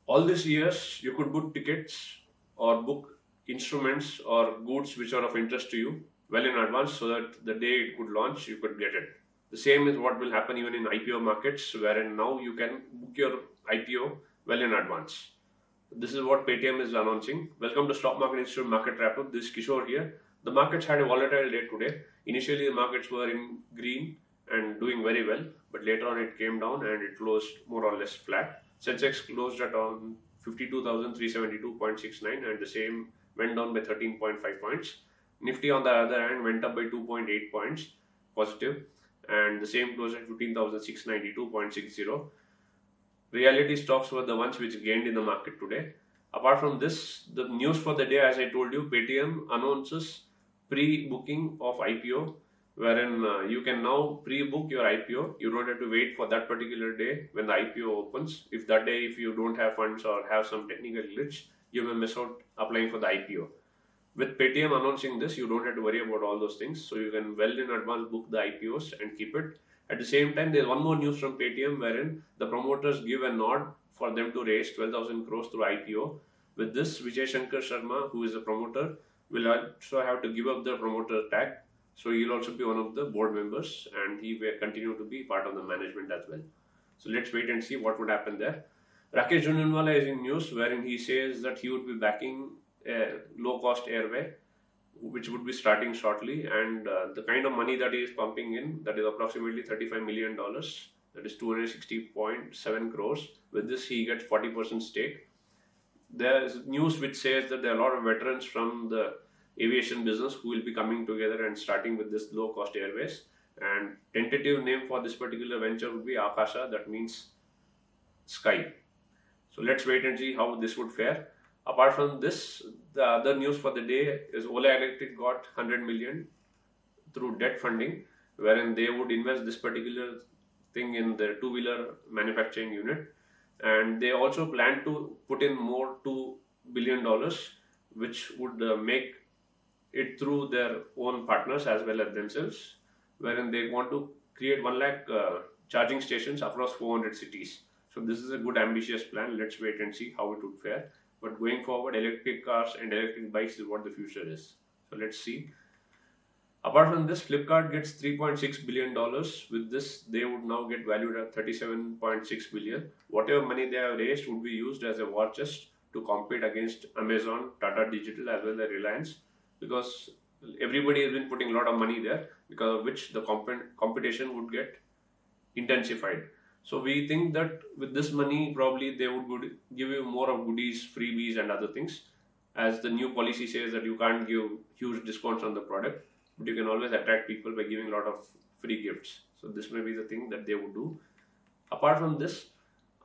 All these years, you could book tickets or book instruments or goods which are of interest to you well in advance so that the day it could launch, you could get it. The same is what will happen even in IPO markets, wherein now you can book your IPO well in advance. This is what Paytm is announcing. Welcome to Stock Market Institute Market Wrap-Up. This is Kishore here. The markets had a volatile day today. Initially, the markets were in green and doing very well, but later on it came down and it closed more or less flat. Sensex closed at on 52,372.69 and the same went down by 13.5 points. Nifty on the other hand went up by 2.8 points positive and the same closed at 15,692.60. Reality stocks were the ones which gained in the market today. Apart from this, the news for the day, as I told you, Paytm announces pre-booking of IPO, wherein you can now pre-book your IPO. You don't have to wait for that particular day when the IPO opens. If that day, if you don't have funds or have some technical glitch, you may miss out applying for the IPO. With Paytm announcing this, you don't have to worry about all those things. So you can well in advance book the IPOs and keep it. At the same time, there's one more news from Paytm wherein the promoters give a nod for them to raise 12,000 crores through IPO. With this, Vijay Shankar Sharma, who is the promoter, will also have to give up the promoter tag. So he'll also be one of the board members and he will continue to be part of the management as well. So let's wait and see what would happen there. Rakesh Jhunjhunwala is in news wherein he says that he would be backing a low-cost airway which would be starting shortly, and the kind of money that he is pumping in, that is approximately $35 million, that is 260.7 crores. With this, he gets 40% stake. There is news which says that there are a lot of veterans from the aviation business who will be coming together and starting with this low-cost airways. And tentative name for this particular venture would be Akasha, that means sky. So let's wait and see how this would fare. Apart from this, the other news for the day is Ola Electric got 100 million through debt funding, wherein they would invest this particular thing in their two-wheeler manufacturing unit. And they also plan to put in more $2 billion, which would make it through their own partners as well as themselves, wherein they want to create 1 lakh charging stations across 400 cities. So this is a good ambitious plan. Let's wait and see how it would fare. But going forward, electric cars and electric bikes is what the future is. So let's see. Apart from this, Flipkart gets $3.6 billion. With this, they would now get valued at $37.6 billion. Whatever money they have raised would be used as a war chest to compete against Amazon, Tata Digital as well as Reliance, because everybody has been putting a lot of money there, because of which the competition would get intensified. So we think that with this money, probably they would give you more of goodies, freebies and other things. As the new policy says that you can't give huge discounts on the product, but you can always attract people by giving a lot of free gifts. So this may be the thing that they would do. Apart from this,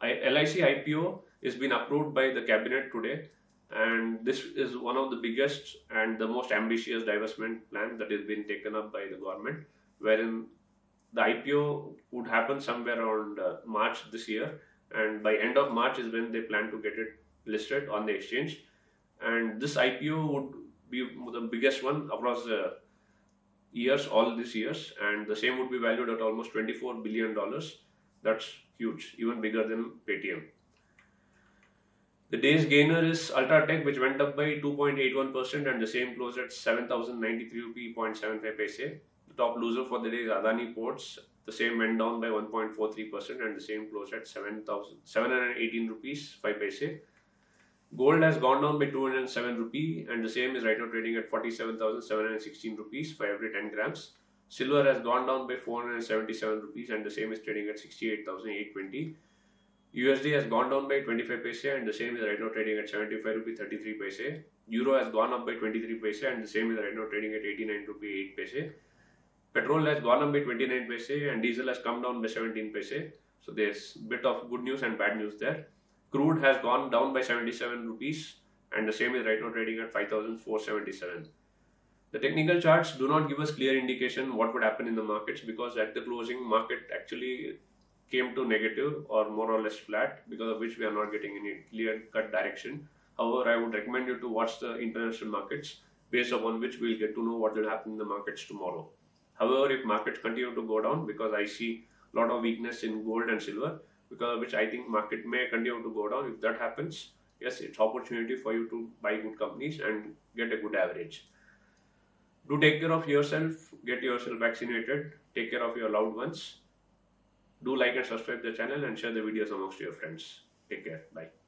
LIC IPO is been approved by the cabinet today. And this is one of the biggest and the most ambitious divestment plan that has been taken up by the government, wherein the IPO would happen somewhere around March this year, and by end of March is when they plan to get it listed on the exchange. And this IPO would be the biggest one across the years, all these years, and the same would be valued at almost $24 billion. That's huge, even bigger than Paytm. The day's gainer is Ultratech, which went up by 2.81% and the same closed at 7,093.75 paise. The top loser for the day is Adani Ports. The same went down by 1.43% and the same closed at 718 rupees 5 paise. Gold has gone down by 207 rupee and the same is right now trading at 47,716 rupees for every 10 grams. Silver has gone down by 477 rupees and the same is trading at 68,820. USD has gone down by 25 paise and the same is right now trading at 75 rupee 33 paise. Euro has gone up by 23 paise and the same is right now trading at 89 rupee 8 paise. Petrol has gone up by 29 paise and diesel has come down by 17 paise. So there's a bit of good news and bad news there. Crude has gone down by 77 rupees and the same is right now trading at 5,477. The technical charts do not give us clear indication what would happen in the markets, because at the closing market actually came to negative or more or less flat, because of which we are not getting any clear cut direction. However, I would recommend you to watch the international markets, based upon which we'll get to know what will happen in the markets tomorrow. However, if markets continue to go down, because I see a lot of weakness in gold and silver, because of which I think market may continue to go down. If that happens, yes, it's opportunity for you to buy good companies and get a good average. Do take care of yourself, get yourself vaccinated, take care of your loved ones. Do like and subscribe the channel and share the videos amongst your friends. Take care. Bye.